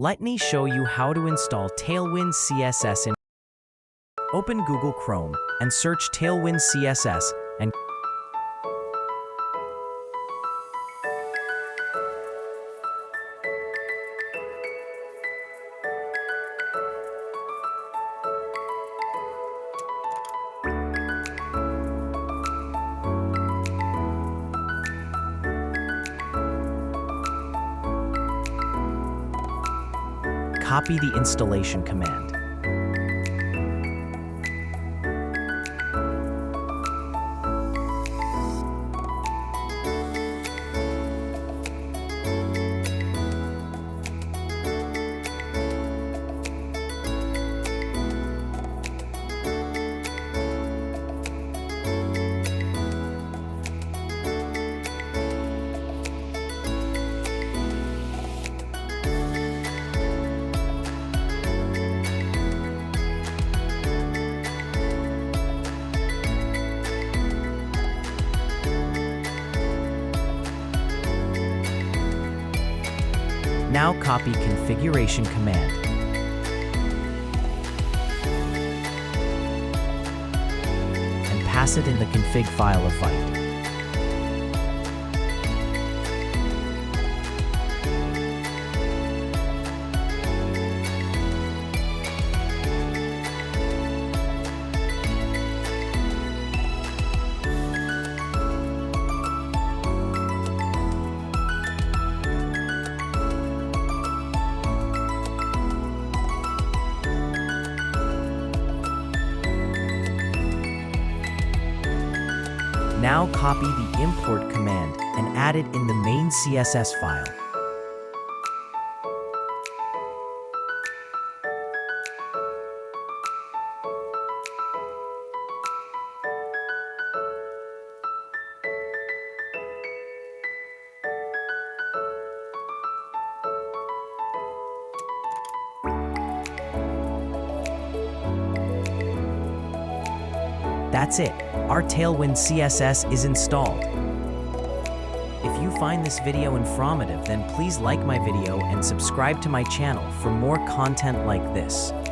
Let me show you how to install Tailwind CSS in. Open Google Chrome and search Tailwind CSS and copy the installation command. Now copy configuration command. And pass it in the config file of Vite. Now copy the import command and add it in the main CSS file. That's it. Our Tailwind CSS is installed. If you find this video informative, then please like my video and subscribe to my channel for more content like this.